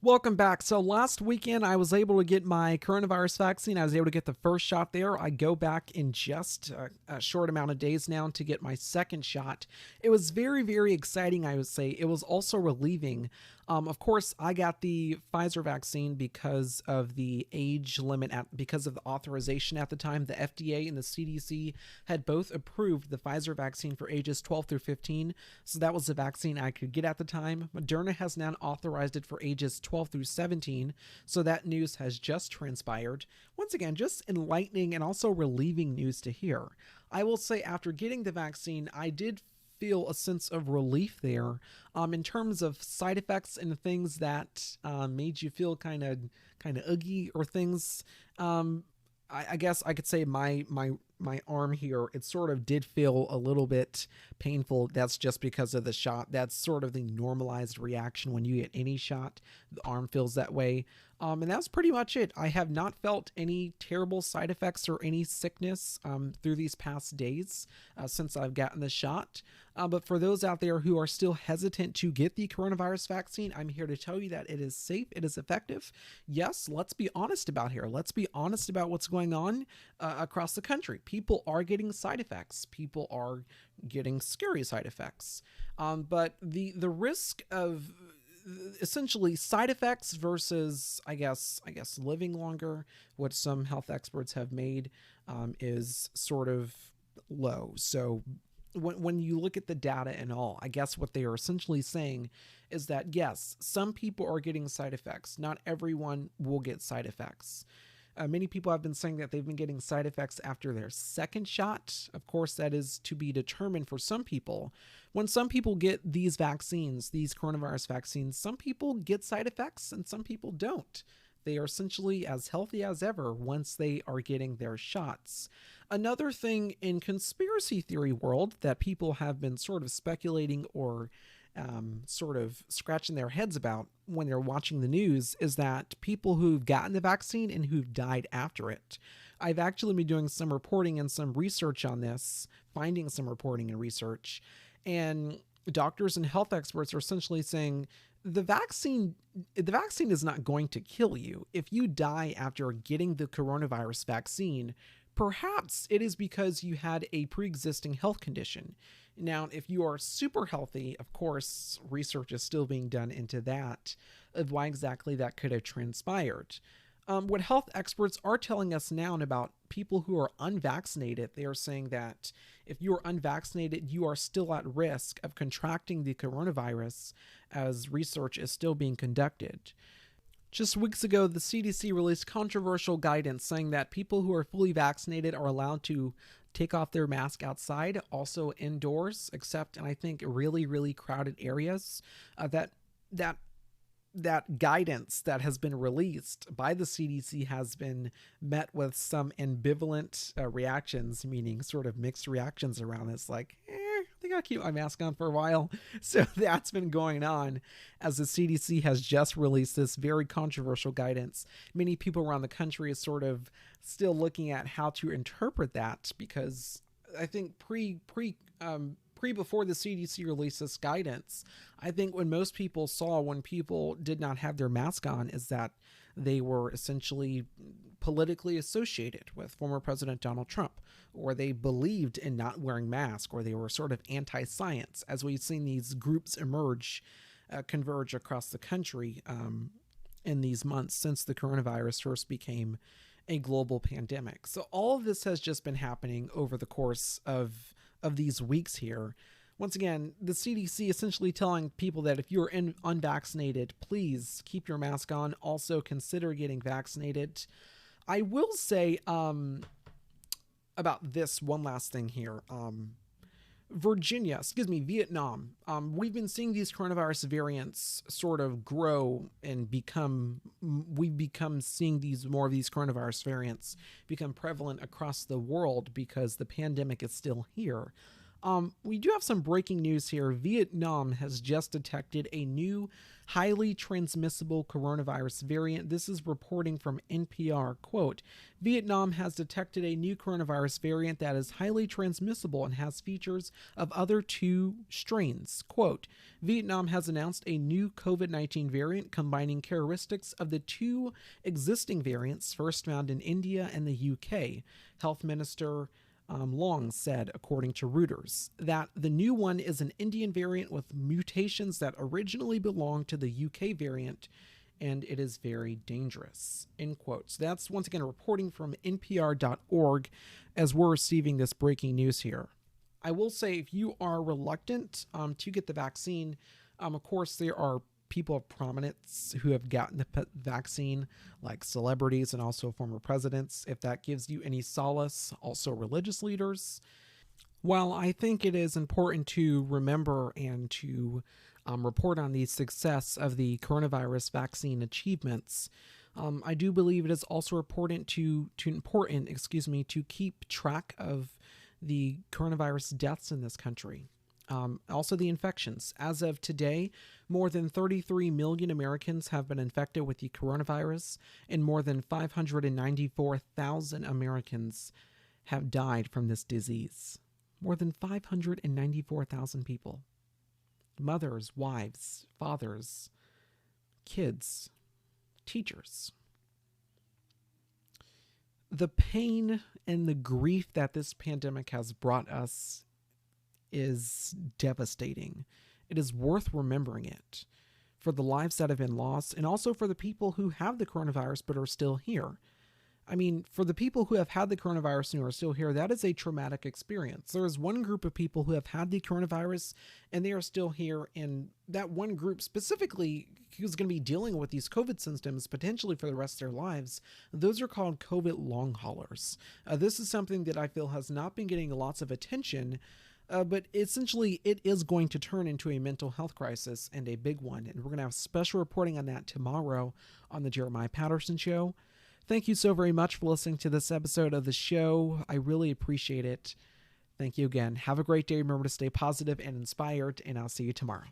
Welcome back. So last weekend, I was able to get my coronavirus vaccine. I was able to get the first shot there. I go back in just a short amount of days now to get my second shot. It was very, very exciting, I would say. It was also relieving. Of course, I got the Pfizer vaccine because of the age limit, because of the authorization at the time. The FDA and the CDC had both approved the Pfizer vaccine for ages 12 through 15. So that was the vaccine I could get at the time. Moderna has now authorized it for ages 12 through 17. So that news has just transpired. Once again, just enlightening and also relieving news to hear. I will say, after getting the vaccine, I did feel a sense of relief there, in terms of side effects and things that made you feel kind of uggy or things. I guess I could say my arm here, it sort of did feel a little bit painful. That's just because of the shot. That's sort of the normalized reaction when you get any shot. The arm feels that way. And that's pretty much it. I have not felt any terrible side effects or any sickness through these past days since I've gotten the shot. But for those out there who are still hesitant to get the coronavirus vaccine, I'm here to tell you that it is safe, it is effective. Yes, let's be honest about here. Let's be honest about what's going on across the country. People are getting side effects. People are getting scary side effects. But the risk of essentially side effects versus I guess living longer, what some health experts have made, is sort of low. So when you look at the data and all, I guess what they are essentially saying is that yes, some people are getting side effects. Not everyone will get side effects. Many people have been saying that they've been getting side effects after their second shot. Of course, that is to be determined for some people. When some people get these vaccines, these coronavirus vaccines, some people get side effects and some people don't. They are essentially as healthy as ever once they are getting their shots. Another thing in conspiracy theory world that people have been sort of speculating or sort of scratching their heads about when they're watching the news is that people who've gotten the vaccine and who've died after it. I've actually been doing some reporting and some research on this, finding some reporting and research, and doctors and health experts are essentially saying the vaccine is not going to kill you. If you die after getting the coronavirus vaccine, perhaps it is because you had a pre-existing health condition. Now, if you are super healthy, of course, research is still being done into that, of why exactly that could have transpired. What health experts are telling us now about people who are unvaccinated, they are saying that if you are unvaccinated, you are still at risk of contracting the coronavirus, as research is still being conducted. Just weeks ago, the CDC released controversial guidance saying that people who are fully vaccinated are allowed to take off their mask outside, also indoors, except in I think really, really crowded areas. That that guidance that has been released by the CDC has been met with some ambivalent reactions, meaning sort of mixed reactions around this, like, I think I'll keep my mask on for a while. So that's been going on as the CDC has just released this very controversial guidance. Many people around the country is sort of still looking at how to interpret that because I think before the CDC released this guidance, I think when people did not have their mask on is that they were essentially politically associated with former President Donald Trump, or they believed in not wearing masks, or they were sort of anti-science, as we've seen these groups converge across the country in these months since the coronavirus first became a global pandemic. So all of this has just been happening over the course of these weeks here. Once again, the CDC essentially telling people that if you're unvaccinated, please keep your mask on. Also, consider getting vaccinated. I will say about this one last thing here. Vietnam. We've been seeing these coronavirus variants sort of grow and we've become seeing more of these coronavirus variants become prevalent across the world because the pandemic is still here. We do have some breaking news here. Vietnam has just detected a new highly transmissible coronavirus variant. This is reporting from NPR. Quote, Vietnam has detected a new coronavirus variant that is highly transmissible and has features of other two strains. Quote, Vietnam has announced a new COVID-19 variant combining characteristics of the two existing variants first found in India and the UK. Health Minister Long said, according to Reuters, that the new one is an Indian variant with mutations that originally belonged to the UK variant, and it is very dangerous. End quote. So that's once again reporting from NPR.org as we're receiving this breaking news here. I will say, if you are reluctant to get the vaccine, of course, there are people of prominence who have gotten the vaccine, like celebrities and also former presidents. If that gives you any solace, also religious leaders. While I think it is important to remember and to report on the success of the coronavirus vaccine achievements, I do believe it is also important to keep track of the coronavirus deaths in this country. Also, the infections. As of today, more than 33 million Americans have been infected with the coronavirus, and more than 594,000 Americans have died from this disease. More than 594,000 people. Mothers, wives, fathers, kids, teachers. The pain and the grief that this pandemic has brought us is devastating. It is worth remembering it for the lives that have been lost and also for the people who have the coronavirus but are still here. I mean, for the people who have had the coronavirus and who are still here, that is a traumatic experience. There is one group of people who have had the coronavirus and they are still here, and that one group specifically who's going to be dealing with these COVID symptoms potentially for the rest of their lives, those are called COVID long haulers. This is something that I feel has not been getting lots of attention, but essentially it is going to turn into a mental health crisis, and a big one. And we're going to have special reporting on that tomorrow on the Jeremiah Patterson Show. Thank you so very much for listening to this episode of the show. I really appreciate it. Thank you again. Have a great day. Remember to stay positive and inspired, and I'll see you tomorrow.